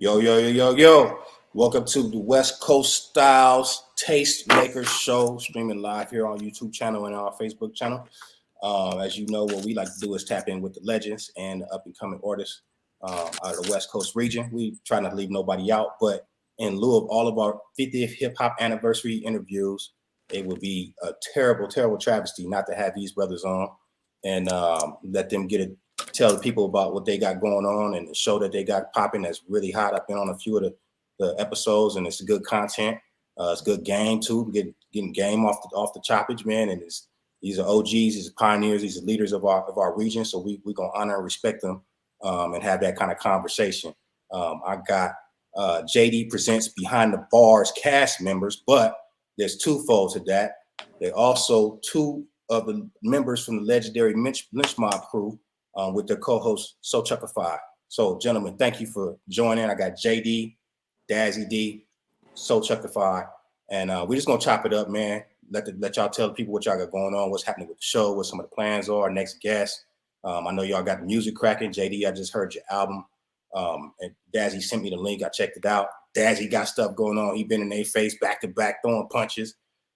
Yo, yo, yo, yo, yo. Welcome to the West Coast Styles Taste Makers Show, streaming live here on YouTube channel and our Facebook channel. As you know, what we like to do is tap in with the legends and up-and-coming artists out of the West Coast region. We try not to leave nobody out, but in lieu of all of our 50th hip-hop anniversary interviews, it would be a terrible, terrible travesty not to have these brothers on and let them tell the people about what they got going on and the show that they got popping that's really hot. I've been on a few of the episodes, and it's good content. It's good game too. Getting game off the choppage, man. And these are OGs, these are pioneers, these are leaders of our region. So we gonna honor and respect them and have that kind of conversation. I got J-Dee Presents Behind the Bars cast members, but there's twofold to that. They also two of the members from the legendary Lynch Mob crew. With their co-host, So Chuckified. So, gentlemen, thank you for joining. I got J-Dee, Dazzy D, So Chuckified, and we're just gonna chop it up, man. Let y'all tell the people what y'all got going on, what's happening with the show, what some of the plans are. Next guest. I know y'all got the music cracking. J-Dee, I just heard your album, and Dazzy sent me the link. I checked it out. Dazzy got stuff going on. He been in their face back to back throwing punches.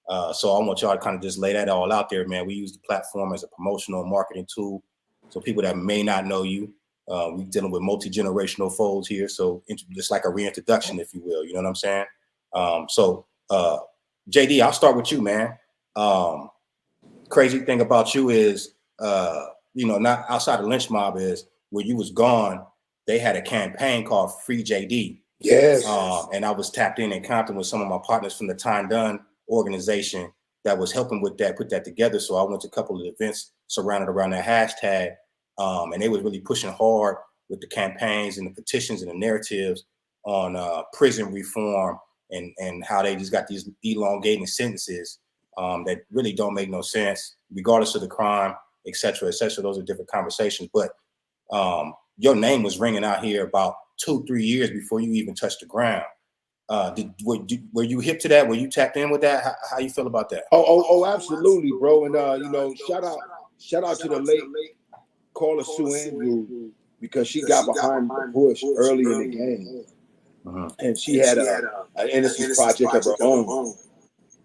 So I want y'all to kind of just lay that all out there, man. We use the platform as a promotional marketing tool. So people that may not know you, we're dealing with multi-generational folds here. So just like a reintroduction, if you will, you know what I'm saying? J-Dee, I'll start with you, man. Crazy thing about you is, not outside of Lynch Mob is where you was gone, they had a campaign called Free J-Dee. Yes. And I was tapped in Compton with some of my partners from the Time Done organization that was helping with that, put that together. So I went to a couple of events surrounded around that hashtag. And they was really pushing hard with the campaigns and the petitions and the narratives on prison reform and how they just got these elongating sentences that really don't make no sense, regardless of the crime, et cetera, et cetera. Those are different conversations. But your name was ringing out here about 2-3 years before you even touched the ground. Were you hip to that? Were you tapped in with that? How you feel about that? Oh, absolutely, bro. And shout out to the late Carla Sue Andrew, because she got behind the push early in the game, and she had an innocence project of her own,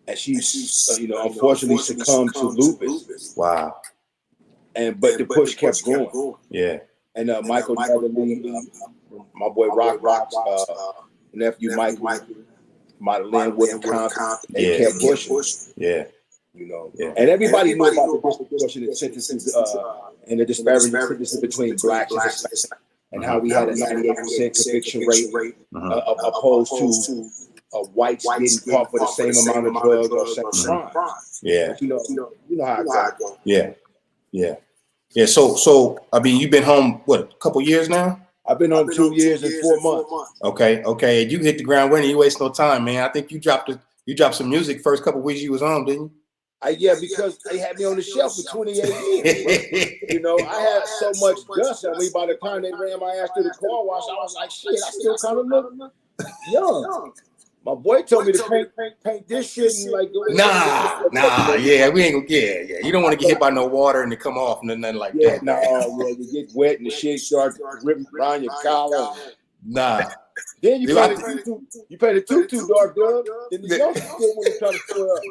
and she unfortunately succumbed to lupus. Wow. But the push kept going. Yeah. And Michael Netherly, my boy Rock's nephew Michael, my Linwood Compton, they kept pushing. Yeah. And everybody knew about the disproportionate sentences and the disparity sentences between blacks and Hispanics, and how we had a 98% conviction rate opposed to whites getting caught for the same amount of drugs or same crime. Yeah. You know how it goes. Yeah. So I mean, you've been home a couple years now? I've been home 2 years and 4 months. Okay. You hit the ground running. You waste no time, man. I think you dropped some music first couple weeks you was home, didn't you? Yeah, because they had me on the shelf for 28 years. I had so much dust on me. By the time they ran my ass through the car wash, I was like, shit, I still kind of look young. My boy told me to paint this shit and like. Yeah, we ain't gonna. Yeah. You don't want to get hit by no water and it come off and nothing like that. You get wet and the shit starts ripping around your collar. Nah. Then you paint it too dark, dog. Then the youngsters still want to try to square up.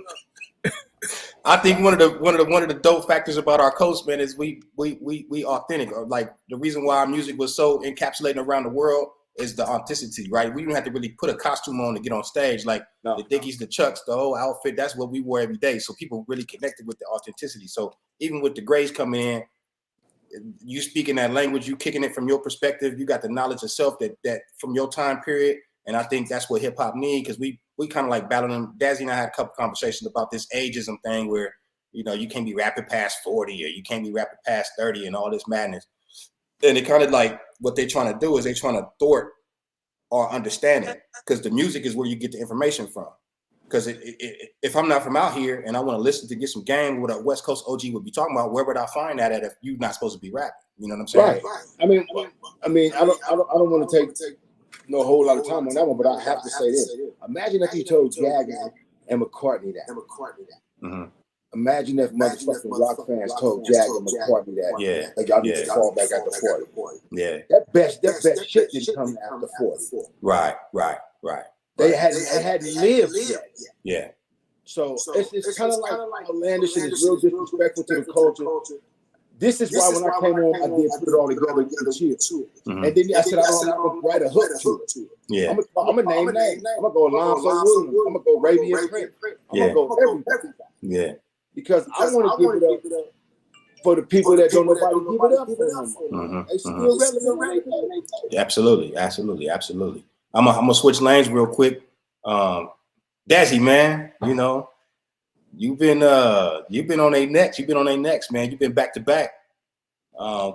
I think one of the dope factors about our coast, man, is we authentic. Like the reason why our music was so encapsulating around the world is the authenticity, right? We didn't have to really put a costume on to get on stage. Like the Dickies, the Chucks, the whole outfit, that's what we wore every day. So people really connected with the authenticity. So even with the Grays coming in, you speaking that language, you kicking it from your perspective, you got the knowledge of self that from your time period. And I think that's what hip hop need, because we kind of like battling them. Dazzy and I had a couple conversations about this ageism thing where, you can't be rapping past 40 or you can't be rapping past 30 and all this madness. And it kind of like what they're trying to do is they're trying to thwart our understanding, because the music is where you get the information from. Because if I'm not from out here and I want to listen to get some game, what a West Coast OG would be talking about, where would I find that at if you're not supposed to be rapping? You know what I'm saying? Right. I mean, I don't want to take no whole lot of time on that one, but I have to say this. Imagine if you told Jagger and McCartney that. Mm-hmm. Imagine if motherfucking rock fans told Jagger McCartney that. Like, y'all need to fall back after 40. Yeah. That best shit didn't come after 40. Right. They hadn't lived yet. Yeah. So it's kind of like outlandish and it's real disrespectful to the culture. This is why when I came on, I did put it all together and chill. And then I said, I'm gonna write a hook to it. Yeah. I'm gonna name names. I'm gonna go Alonzo Williams. I'm gonna go Ravian Prince. I'm gonna go everybody. Yeah. Because I want to give it up for the people that don't nobody give it up for them. They still relevant. Absolutely. I'm gonna switch lanes real quick. Dazzy, man, you know, you've been on their necks. You've been on their necks, man. You've been back to back.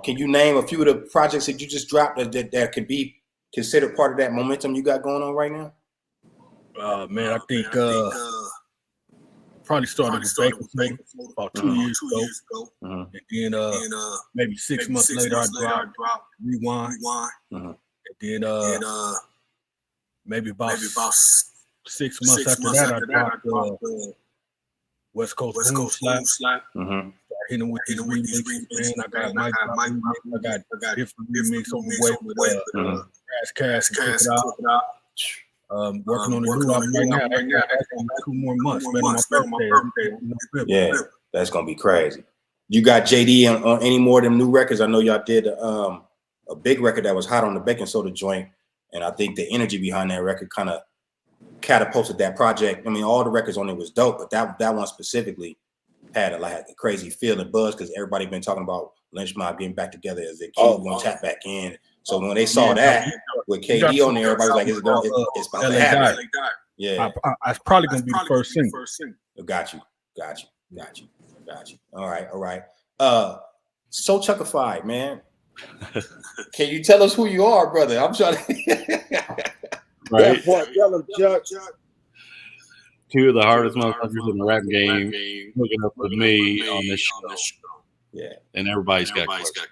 Can you name a few of the projects that you just dropped that could be considered part of that momentum you got going on right now? Man, I think probably started with Baker about 2 years ago. And then maybe 6 months later, I dropped Rewind. And then maybe about 6 months after that, I dropped West Coast Boom Slap. Hitting with these remixes, man. I got Mike. I got different remix on the way with Crash and Cook It Out. Working on the new album right now. That's gonna be 2 more months, man. On my birthday. Yeah, that's gonna be crazy. You got J-Dee on any more of them new records? I know y'all did a big record that was hot on the baking soda joint, and I think the energy behind that record kind of catapulted that project. I mean, all the records on it was dope, but that one specifically had a crazy feel and buzz because everybody been talking about Lynch Mob getting back together as they keep tap back in. So when they saw that with KD on there, everybody was like, "It's about to happen." Yeah, it's probably gonna be the first single. Got you. All right. So Chuckified, man. Can you tell us who you are, brother? I'm trying to. Right. Tell him, Chuck. Two of the hardest motherfuckers in the rap game hooking up with me on this show. Yeah. And everybody's got questions.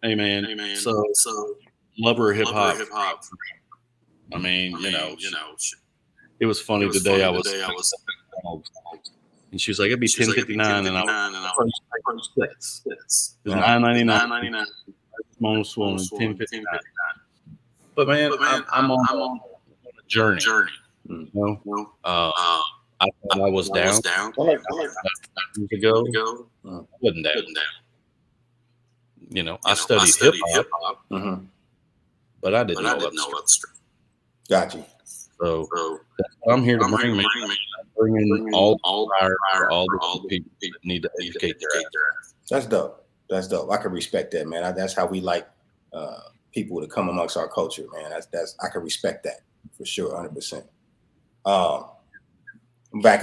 Hey man, so lover of hip hop. I mean, you know, it was funny today. I was, and she was like, "It'd be 10:59," and I was it's $9.99. Most one 10:59. But man, I'm on a journey. You know? I thought I was down. Years ago, I wasn't down. You know, I studied hip hop, but I didn't know about the street. Got you. So that's what I'm here to bring. Bring in all fire for all the people that need to educate their ass. That's dope. I can respect that, man. That's how we like people to come amongst our culture, man. That's I can respect that for sure, 100%.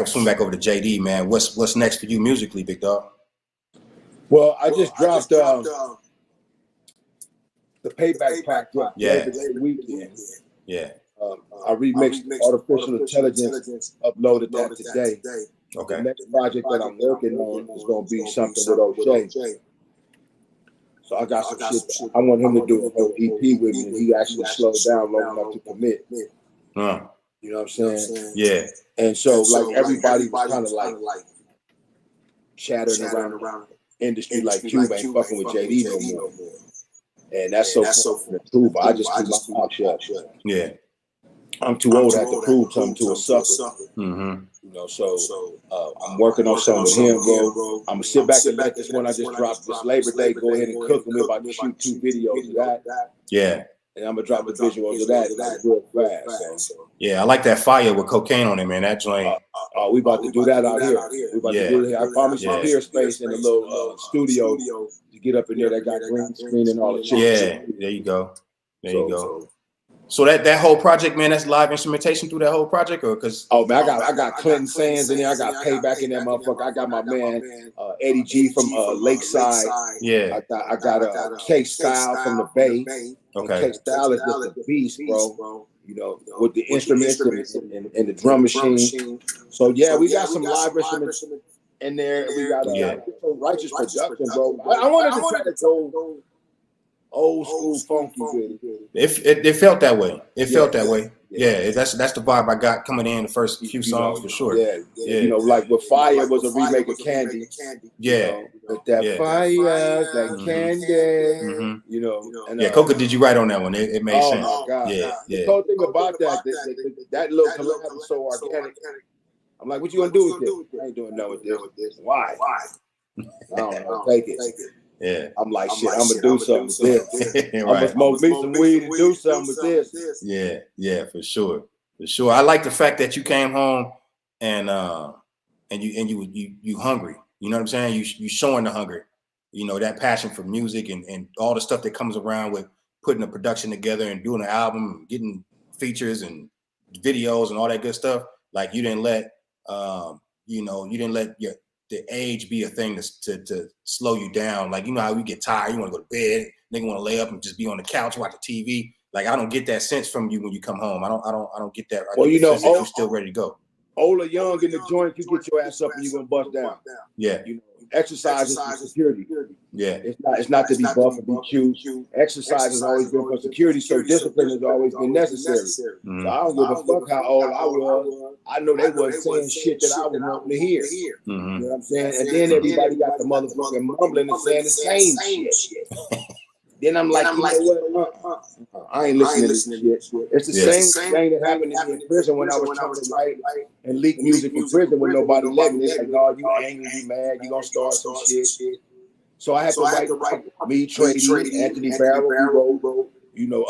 Swing back over to J-Dee, man. What's next for you musically, big dog? Well, I just dropped the Payback project Labor Day weekend. Yeah. I remixed Artificial Intelligence, uploaded that today. Okay. The next project that I'm working on is going to be something with OJ. So I got some shit. I want him to do a whole EP with me, and he actually slowed down long enough to commit. You know what I'm saying? Yeah. And so like everybody was kind of like chattering around the industry like Cube ain't fucking with J-Dee no more. And that's so true, but I just keep my mouth shut. Yeah. I'm too old to have to prove something to a sucker. You know, so I'm working on something with him, bro. I'm gonna sit back and let this one I just dropped this Labor Day go ahead and cook, and we're about to shoot 2 videos of that. Yeah. And I'm gonna drop the visuals of that real fast. So. Yeah, I like that fire with cocaine on it, man. That joint. We about to do that out here. We about to do it here. I found me some peer space in a little studio to get up in there. That got green screen and all the shit. Yeah, there you go. So that whole project, man, that's live instrumentation through that whole project, or because man, I got Clinton Sands in there. I got Payback in that motherfucker. I got my man Eddie G from Lakeside. Yeah, I got K Style from the Bay. Okay, K Style is just a beast, bro. You know, with the instruments and the drum machine. So yeah, we got some live instruments in there. We got Righteous production, bro. I wanted to try to go old school funky with it. It felt that way. It felt that way. Yeah, that's the vibe I got coming in the first few songs for sure. Yeah. You know, like with Fire was a remake of Candy. Yeah. With that fire, that candy. You know. And, Coca, did you write on that one? It made sense. Oh my God. Yeah. The whole thing about that little collab was so organic. I'm like, what you gonna do with this? I ain't doing nothing with this. Why? I don't know. Take it. Yeah. I'm like, shit, I'm gonna do something with this. I'm gonna smoke me some weed and do something with this. Yeah, for sure. I like the fact that you came home and you hungry. You know what I'm saying? You showing the hunger. You know, that passion for music and all the stuff that comes around with putting a production together and doing an album and getting features and videos and all that good stuff. Like you didn't let the age be a thing to slow you down. Like, you know how you get tired, you want to go to bed, nigga want to lay up and just be on the couch, watch the TV. Like, I don't get that sense from you when you come home. I don't get that. Well, you know, you're still ready to go. Old or young in the joint, you get your ass up and you're gonna bust down. Yeah. You know, exercise is for security. Yeah. It's not to be buff or be cute. Exercise has always been for security, so discipline has always been necessary. Mm-hmm. So I don't give a fuck how old I was. I know they wasn't saying shit that I was wanting to hear. Mm-hmm. You know what I'm saying? And then everybody got the motherfucking mumbling and saying the same shit. Then I'm like, you know what? I ain't listening to this shit. It's the same thing that happened to me in prison when I was trying to write and leak music from prison when nobody let me. It's like, no, you angry, you mad, you gonna start some shit. So I had to write me, Trady, Anthony Barrow, we wrote, you know,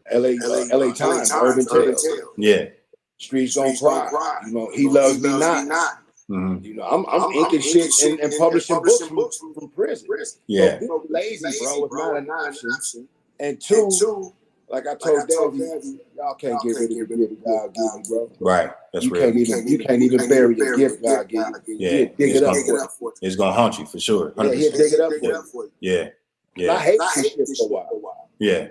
LA Times, Urban Tales. Yeah. Streets Gonna Cry. You know, He Loves Me Not. Mm-hmm. You know, I'm inking shit and publishing books from prison. Yeah. So being lazy, bro, is not an option. And two, like I told Daddy, y'all can't get rid of the gift God gave you, bro. Right. That's real. You can't even bury the gift God gave you. Yeah. Dig it up for you. It's gonna haunt you for sure. 100%. Yeah, he'll dig it up for you. Yeah. Yeah. I hate this shit for a while. Yeah.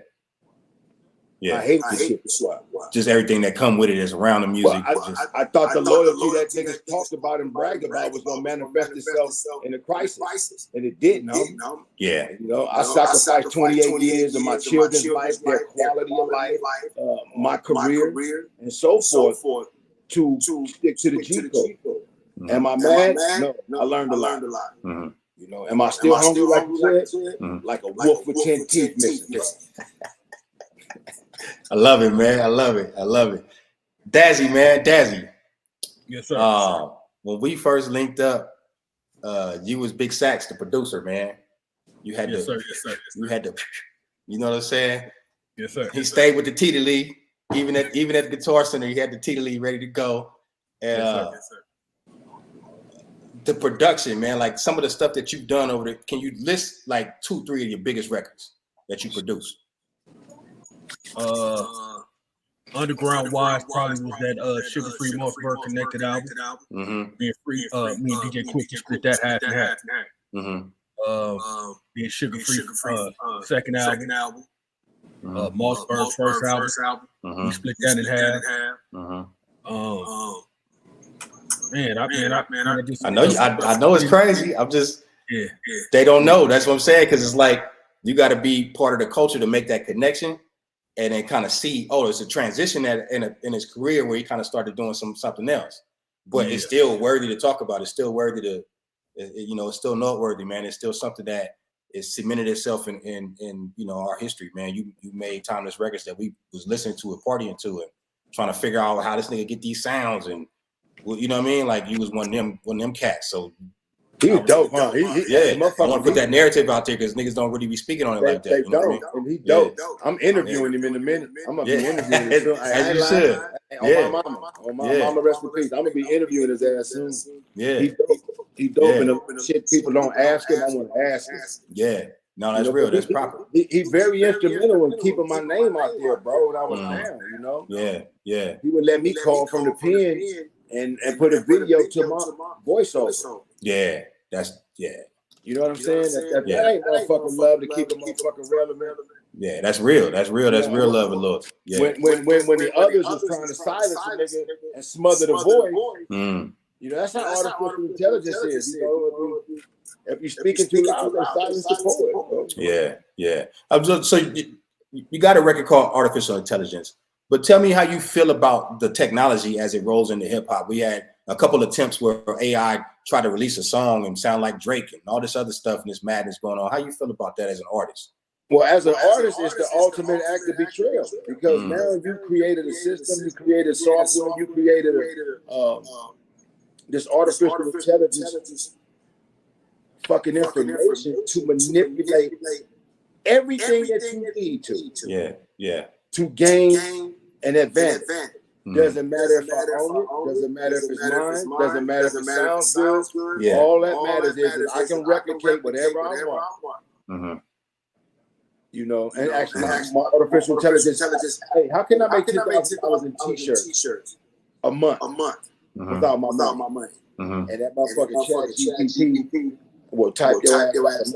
Yeah. I hate this shit for a while. Just everything that come with it is around the music. Well, I thought the loyalty that niggas talked about and bragged about was gonna manifest itself in a crisis, and it didn't. Yeah. You know, I sacrificed 28 years of my children's life, their quality of life, my career, and so forth to stick to the G code. Am I mad? No, I learned a lot. Mm-hmm. You know, am I still hungry like you said? Mm-hmm. Like a wolf with 10 teeth missing. I love it, man. I love it. Dazzy, man. Dazzy. Yes, sir. When we first linked up, you was Big Sax, the producer, man. You had yes, to, sir. You had to, you know what I'm saying? Yes, sir. He stayed with the Tita Lee, even at the Guitar Center. He had the Tita Lee ready to go. And yes, sir. The production, man, like some of the stuff that you've done over there. Can you list like 2-3 of your biggest records that you produced? Underground wise probably was that Sugar Free Mossberg Connected album. Mm-hmm. Being free, me and DJ Quick split that half and half. Mm-hmm. Being Sugar Free second album. Mossberg's first album. Mm-hmm. We split that in half. Mm-hmm. I know it's crazy. I'm just yeah. They don't know. That's what I'm saying, because it's like you got to be part of the culture to make that connection. And then kind of see, there's a transition in his career where he kind of started doing something else, but it's still worthy to talk about. It's still worthy to, it's still noteworthy, man. It's still something that is cemented itself in our history, man. You made timeless records that we was listening to and partying to and trying to figure out how this nigga get these sounds, and you know what I mean? Like you was one of them cats. So he was dope, huh? I want to put that narrative out there because niggas don't really be speaking on it like that. They don't. And he dope. I'm interviewing him in a minute. I'm gonna be interviewing him. As you should. On my mama, rest in peace. I'm gonna be interviewing his ass soon. Yeah. He dope. And the shit people don't ask him, I want to ask him. Yeah. No, that's real. That's proper. He very instrumental in keeping my name out there, bro, when I was down, you know? Yeah. He would let me call from the pen and put a video to my voiceover. Yeah. You know what I'm saying? That ain't motherfucking love to keep a motherfucking relevant. Yeah, that's real. That's real love and love. Yeah. When the others was trying to silence a nigga and smother the voice, you know, that's how artificial intelligence is. You know, if you're speaking too loud, they silence the poet. Yeah. So you got a record called Artificial Intelligence. But tell me how you feel about the technology as it rolls into hip hop. We had a couple attempts where AI tried to release a song and sound like Drake and all this other stuff and this madness going on. How you feel about that as an artist? Well, as an artist, it's the ultimate act of betrayal because now you created a system, you created software, you created this artificial intelligence fucking information to manipulate everything that you need to. Yeah. To gain an advantage. Doesn't matter if I own it, doesn't matter if it's mine, doesn't matter if it sounds good. Yeah. All that matters is that I can replicate whatever I want. You know, and actually my artificial intelligence, hey, how can I make $10,000 in t-shirts a month without my money? And that motherfucking ChatGPT will type your ass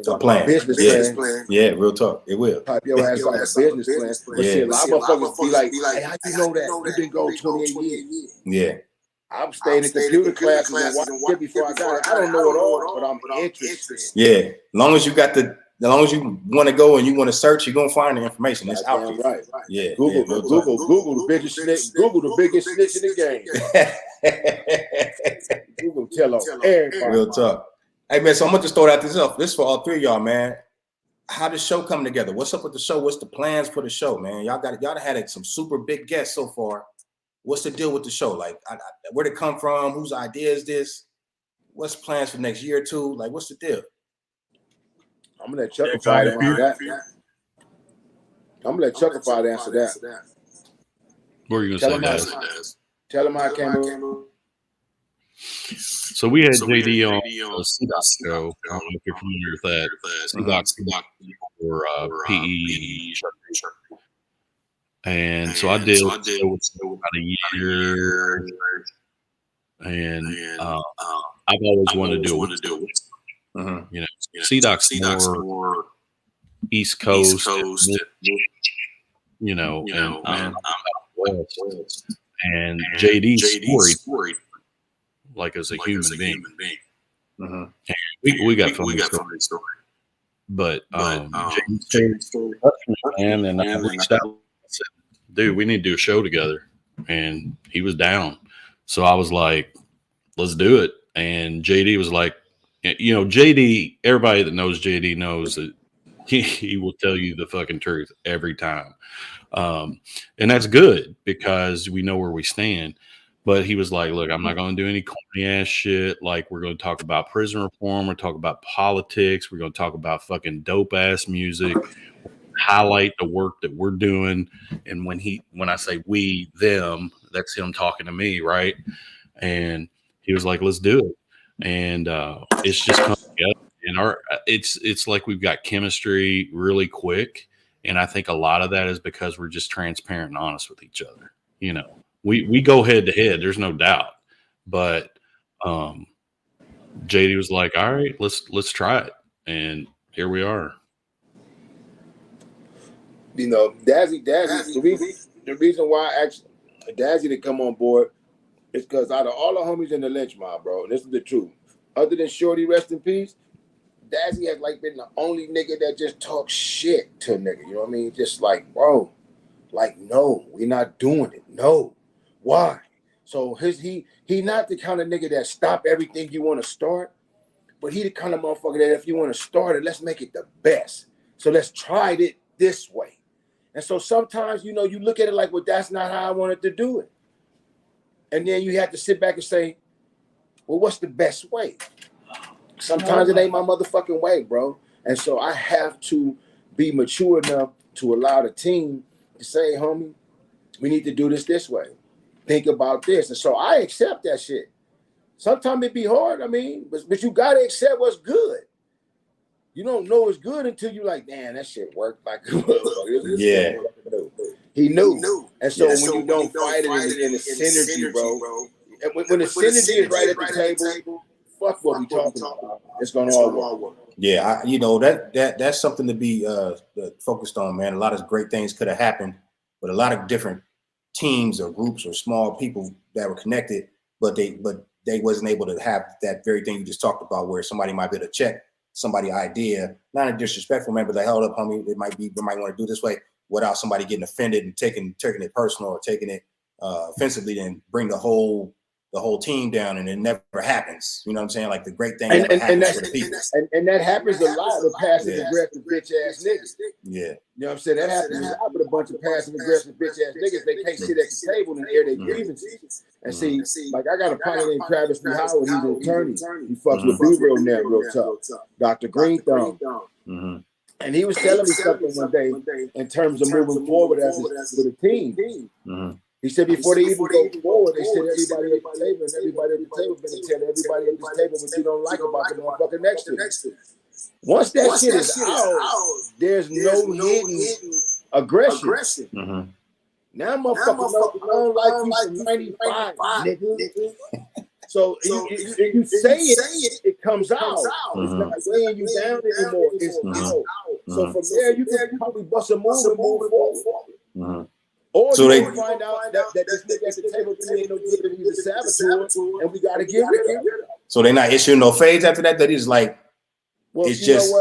a plan. Business plan. Yeah, real talk. It will. Type your ass out a business plan. But see, a lot of motherfuckers be like, hey, how you know that? You've been going 28 years. Yeah. I'm staying in computer classes and watching it before I got it. I don't know it all, but I'm interested. Yeah. As long as you want to go and you want to search, you're gonna find the information. It's out there. Right. Yeah. Google the biggest snitch. Google the biggest snitch in the game. Google tell on everybody. Real talk. Hey man, so I'm gonna just throw that this up. This for all three of y'all, man. How does the show come together? What's up with the show? What's the plans for the show, man? Y'all had some super big guests so far. What's the deal with the show? Like, where'd it come from? Whose idea is this? What's plans for next year or two? Like, what's the deal? I'm gonna let Chuckify answer that. What are you gonna say, Daz? Tell him how I came up. So we had J-Dee on the C-Doc show. I don't know if you're familiar with that. C-Doc for PE. And so I did about a year. And I've always wanted to do it. You know, C-Doc's more East Coast, you know, and I'm West. And J-Dee's story, like as a human being. And we got funny stories. But J-Dee's story, and I reached out and said, dude, we need to do a show together. And he was down. So I was like, let's do it. And J-Dee was like, you know, J-Dee, everybody that knows J-Dee knows that he will tell you the fucking truth every time. And that's good because we know where we stand. But he was like, look, I'm not going to do any corny ass shit. Like, we're going to talk about prison reform. We're talk about politics. We're going to talk about fucking dope ass music, highlight the work that we're doing. And when I say we, them, that's him talking to me. Right. And he was like, let's do it. And it's just come together. And it's like we've got chemistry really quick. And I think a lot of that is because we're just transparent and honest with each other. You know, we go head to head. There's no doubt. But J-Dee was like, all right, let's try it. And here we are. You know, Dazzy, the reason why I asked Dazzy to come on board is because out of all the homies in the lynch mob, bro, and this is the truth, other than Shorty, rest in peace, Dazzy has like been the only nigga that just talks shit to a nigga. You know what I mean? Just like, bro, like, no, we're not doing it. No. Why? So he not the kind of nigga that stop everything you want to start, but he the kind of motherfucker that if you want to start it, let's make it the best. So let's try it this way. And so sometimes, you know, you look at it like, well, that's not how I wanted to do it. And then you have to sit back and say, well, what's the best way? Sometimes it ain't my motherfucking way, bro. And so I have to be mature enough to allow the team to say, homie, we need to do this way. Think about this. And so I accept that shit. Sometimes it be hard, I mean, but you got to accept what's good. You don't know it's good until you like, damn, that shit worked like yeah. He knew. And so when you don't fight it in the synergy, bro, and when the synergy is right at the table, fuck what we talking about. It's gonna all work. Yeah, that's something to be focused on, man. A lot of great things could have happened, but a lot of different teams or groups or small people that were connected, but they wasn't able to have that very thing you just talked about, where somebody might be able to check somebody's idea, not a disrespectful man, but like, hold up, homie, we might want to do this way. without somebody getting offended and taking it personal or taking it offensively, then bring the whole team down, and it never happens. You know what I'm saying? Like the great thing never happens for the people. And that happens a lot with passive aggressive bitch ass niggas. Yeah. You know what I'm saying? That happens a lot with a bunch of passive aggressive bitch ass niggas. They can't sit at the table and air their grievances. And see, like I got a partner named Travis Lee Howard. He's an attorney. He fucks with B-Real now, real tough. Dr. Green Thumb. And he was telling me something one day in terms of moving forward with a team. He said before they even go forward, they said everybody at the table, and everybody at the table been telling everybody at this table what you don't like about the motherfucker next to you. Once that shit is out, there's no hidden aggression. Now motherfuckers don't like you from 95, nigga. So you say it comes out. It's not weighing you down anymore. It's out. So from there, you can probably bust a move and move forward. Or so they find out that this nigga at the table ain't no good and he's a saboteur, and we got to get rid of him. So they not issuing no fades after that? That is like, well, it's just,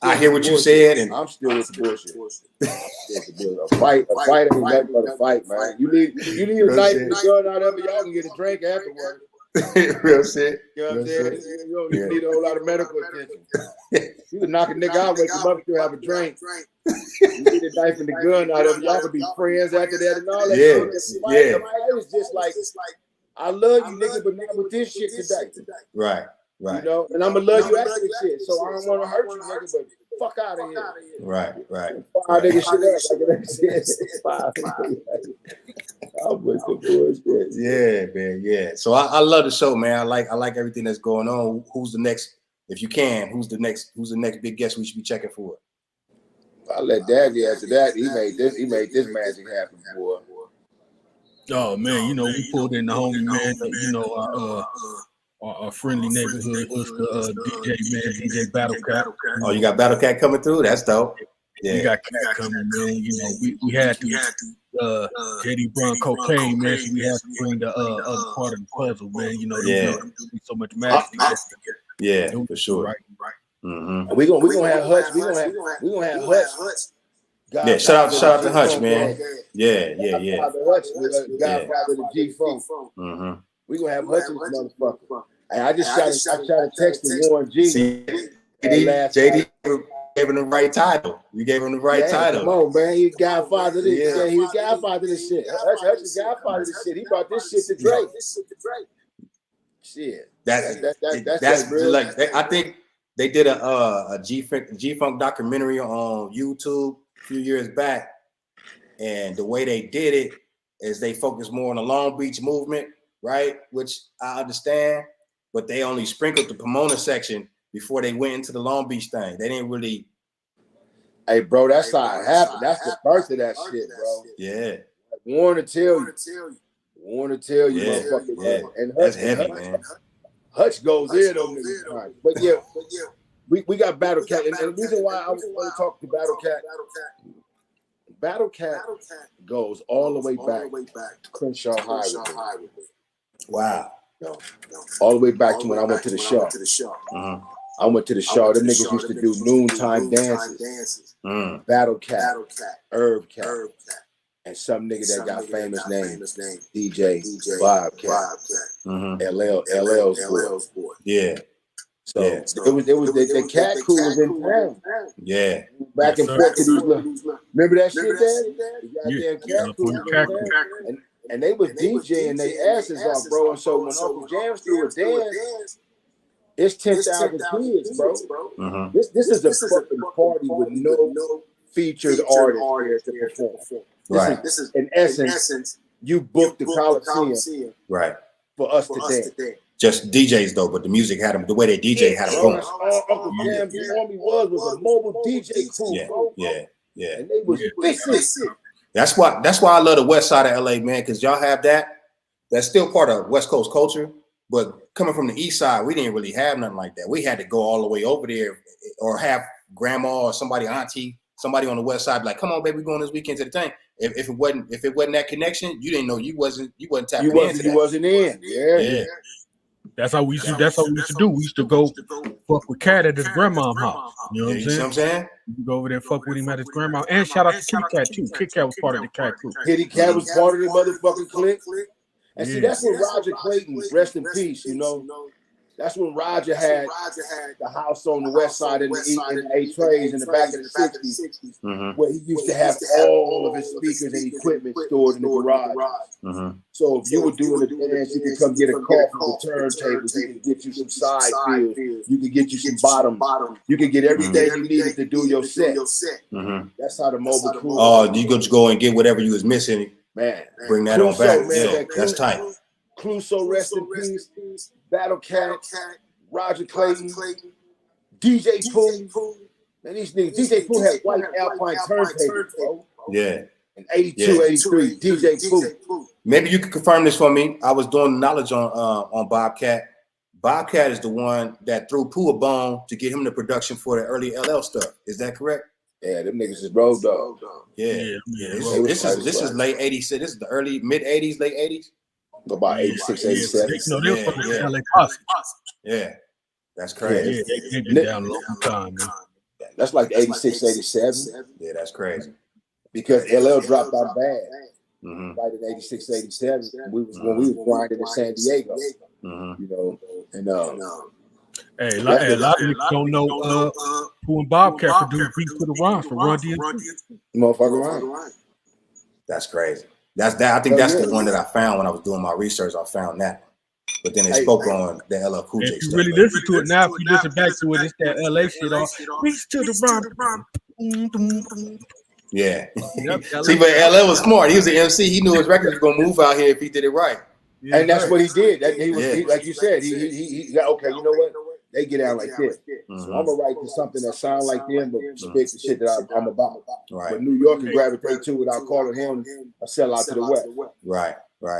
I hear what you said, and I'm still with the bullshit. A fight ain't nothing but a fight, man. You need a knife and a gun out of it, y'all can get a drink afterwards. Real shit. You know what I'm saying? You don't need a whole lot of medical attention. You can knock a nigga out, wake him up, still have a drink. You get a knife and the gun out of it, y'all can be friends after that and all that. It was just like, I love you, nigga, but not with this shit today. Right. You know, and I'm gonna love you after this shit, so I don't want to hurt you, nigga, but fuck out of here. Right. Fire nigga shit up. I'm with the bullshit. Yeah, man. Yeah. So I love the show, man. I like everything that's going on. Who's the next? If you can, who's the next big guest we should be checking for? I let Daddy answer that. He made this magic happen, boy. Oh man, you know we pulled in the homie man. You know our friendly neighborhood was the DJ Battle Cat. Oh, you got Battle Cat coming through? That's dope. Yeah. We got Cat coming, man. You know we had to J-Dee Brown cocaine, man. So we had to bring the other part of the puzzle, man. You know, there's so much magic. Yeah, for sure. Right. We gonna have Hutch. We gonna have Hutch. Yeah, shout out to Hutch, man. Yeah. Hutch, Godfather to G-Funk. We gonna have Hutch in this motherfucker. I just shot a text to Warren G. J-Dee gave him the right title. You gave him the right title. Come on, man. He's Godfather this shit. Yeah, he's Godfather this shit. Hutch is Godfather this shit. He brought this shit to Drake. Shit. That's like I think they did a G-Funk documentary on YouTube a few years back, and the way they did it is they focused more on the Long Beach movement, right? Which I understand, but they only sprinkled the Pomona section before they went into the Long Beach thing. They didn't really. Hey, bro, that's how it happened. That's the birth of that shit, bro. Yeah. Want to tell you, motherfucker. Yeah. And that's heavy, man. Hutch goes in on niggas. But yeah, we got Battle Cat. And the reason why I want to talk to Battle Cat goes all the way back to Crenshaw Highway. Wow. All the way back to when I went to the show. I went to the show. The niggas used to do noontime dances. Battle Cat, Herb Cat, and some nigga that got famous name, DJ Bobcat, LL's boy. Yeah. So it was the cat crew was in town. Yeah. Back and forth to these little. Remember that shit, Daddy? The goddamn cat crew. And they was DJing their asses off, bro. And so when Uncle Jams threw a dance, it's 10,000 kids, bro. This is a fucking party with no featured artist there to perform. Right. This is in essence, you booked the Coliseum, right, for us to dance. Just DJs though, but the music had them. The way they DJ had them going. Uncle Jam, the army was a mobile DJ crew, bro. Yeah. And they was fixing. That's why I love the west side of LA, man, because y'all have that. That's still part of West Coast culture. But coming from the east side, we didn't really have nothing like that. We had to go all the way over there or have grandma or somebody, auntie, somebody on the west side be like, come on, baby, we're going this weekend to the thing. If it wasn't that connection, you didn't know you wasn't tapping into that. You wasn't in. Yeah. That's how we used to do. We used to go fuck with Cat at his grandma's house. You know what I'm You see what I'm saying? saying? You can go over there and fuck with him at his grandma. And shout out to Kitty Cat too. Kitty Cat was part of the Cat crew. Kitty Cat was part of the motherfucking clique. And see, that's when Roger Clayton, rest in peace, you know. That's when Roger had the house on the west side in the A trays in the back of the 60s, where he used to have all of his speakers and equipment stored in the garage. So if you were doing a dance, you could come get a call from the turntables. You could get you some side fills. You could get you some bottom. You could get everything you needed to do your set. That's how the mobile crew. Oh, you could just go and get whatever you was missing. Man, bring that on back. Yeah, that's tight. Cluso, rest in peace. Battle Cat, Roger Clayton, DJ Pooh. Man, these niggas, DJ Pooh had white Alpine turntables, bro. Yeah. In 82, 83, DJ Pooh. Maybe you could confirm this for me. I was doing knowledge on Bobcat. Bobcat is the one that threw Pooh a bone to get him the production for the early LL stuff. Is that correct? Yeah, them niggas is road dog. Yeah. This is late 80s. This is the early mid 80s, late 80s. About 86, 87. No, they were fucking LA Posse. Yeah. That's crazy. Yeah, they've been down a long time, man. That's like 86, 87. Yeah, that's crazy. Because LL dropped out bad. Right in 86, 87. When we was grinding in San Diego. You know, and hey, a lot of niggas don't know who and Bobcat produced Beat to the Rhymes for Run DMC. Motherfucker, right. That's crazy. I think that's the one that I found when I was doing my research. I found that. But then they spoke on the LL Cool J stuff. If you stuff, really listen to it now, if you listen back to it, it's that LA shit on Beat to the Rhymes. Yeah. See, but LL was smart. He was an MC. He knew his record was gonna move out here if he did it right. Yeah, and that's what he did. He was like you said. He got okay. You know what? They get out like this. So I'm gonna write to something that sounds like them, but speak the shit that I'm about. Right. But New York can gravitate to without calling him a sellout to the West. Right.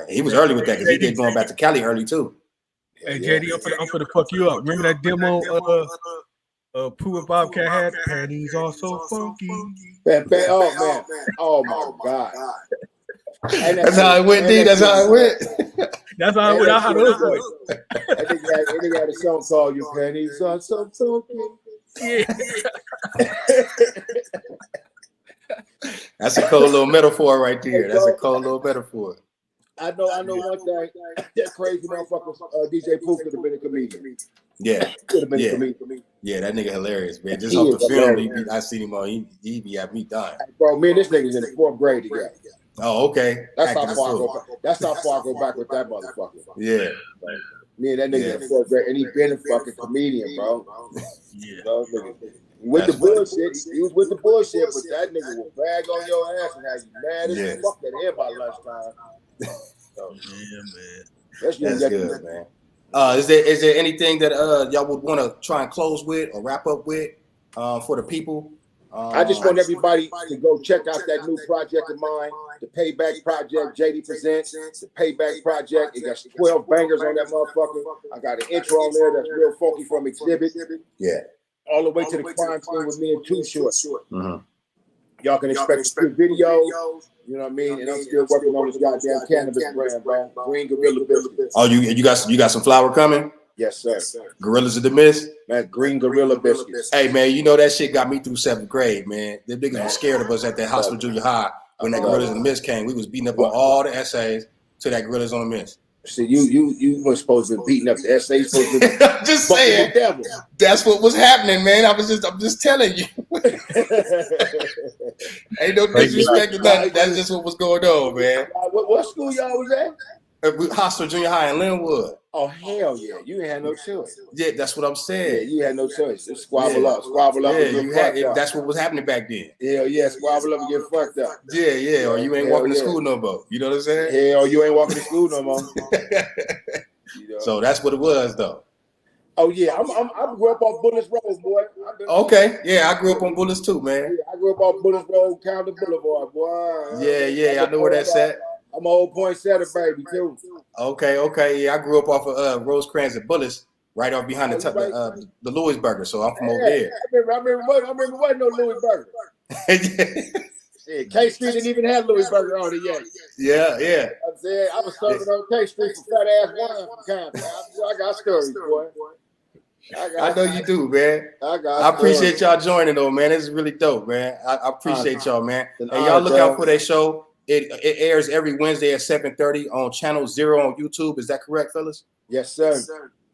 He was early with that because he did going back to Cali early too. Hey JD, I'm gonna fuck you up. Remember that demo? Pooh and Bobcat had panties all so funky. Oh man! Oh my God! That's how it went, D. That's how it went. That's how it went. I had those. I think he had a song called "Your Panties Are So Funky." Yeah. That's a cold little metaphor right there. That's a cold little metaphor. I know one thing. That crazy motherfucker, DJ Pooh could have been a comedian. Yeah. Could have been a comedian. Yeah, that nigga hilarious, man. Just off the film, I seen him on. He be at me dying. Bro, me and this nigga's in the 4th grade together. Oh, okay. That's how far I go back. That's how far I go back with that motherfucker. Yeah. Me and that nigga in the 4th grade, and he been a fucking comedian, bro. Yeah. With the bullshit, he was with the bullshit, but that nigga will bag on your ass and have you mad as fuck at him by lunchtime. So, yeah, man. That's good, man. Is there anything that y'all would want to try and close with or wrap up with for the people? I just want everybody to go check out that new project of mine, the Payback Project, J-Dee Presents, the Payback Project. It got 12 bangers on that motherfucker. I got an intro on there that's real funky from Exhibit. Yeah. All the way to the crime scene with me and Too Short. Y'all can expect good videos. You know what I mean? And I'm still working on this goddamn cannabis brand, bro. Green Gorilla Biscuits. Oh, you got some flour coming? Yes, sir. Gorillas of the Mist? Man, Green Gorilla Biscuits. Hey, man, you know that shit got me through 7th grade, man. The niggas were scared of us at that Hospital Junior High when that Gorillas of the Mist came. We was beating up on all the essays to that Gorillas on the Mist. See, you weren't supposed to be beating up the essays. I'm just saying. That's what was happening, man. I'm just telling you. Ain't no disrespect or nothing. That's just what was going on, man. What school y'all was at? Hospital Junior High in Linwood. Oh, hell yeah. You ain't had no choice. Yeah, that's what I'm saying. Yeah, you had no choice. Just squabble up. Yeah, that's what was happening back then. Yeah, squabble up and get fucked up. Yeah, or you ain't walking to school no more. You know what I'm saying? Yeah, or you ain't walking to school no more. So that's what it was, though. Oh yeah, I grew up on Bullis Road, boy. Okay, yeah, I grew up on Bullis too, man. Yeah, I grew up on Bullis Road, County Boulevard, boy. Yeah, I know where that's at. I'm an Old Poinsettia baby too. Okay, yeah, I grew up off of Rosecrans and Bullis, right off behind the Louis Burger. So I'm from over there. I remember wasn't no Louis Burger. K Street didn't even have Louis Burger on it yet. Yeah. I'm saying I was serving on K Street for fat ass wine from Compton. I got stories, boy. I know you do, man. I appreciate y'all joining, though, man. This is really dope, man. I appreciate y'all, man. And y'all look out for their show. It airs every Wednesday at 7:30 on Channel 0 on YouTube. Is that correct, fellas? Yes, sir.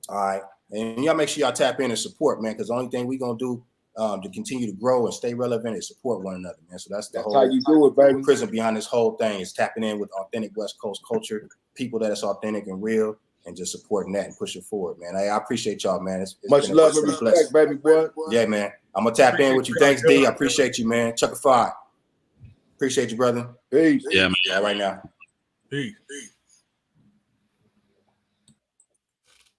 All right. And y'all make sure y'all tap in and support, man, because the only thing we're going to do to continue to grow and stay relevant is support one another, man. So that's whole how you do it, baby. Prism behind this whole thing is tapping in with authentic West Coast culture, people that is authentic and real, and just supporting that and pushing forward, man. I appreciate y'all, man. It's much love and respect, baby boy. Yeah, man. I'm going to tap in with you. Thanks, D. I appreciate you, man. Chuck a 5. Appreciate you, brother. Peace. Yeah, man. All right now. Peace.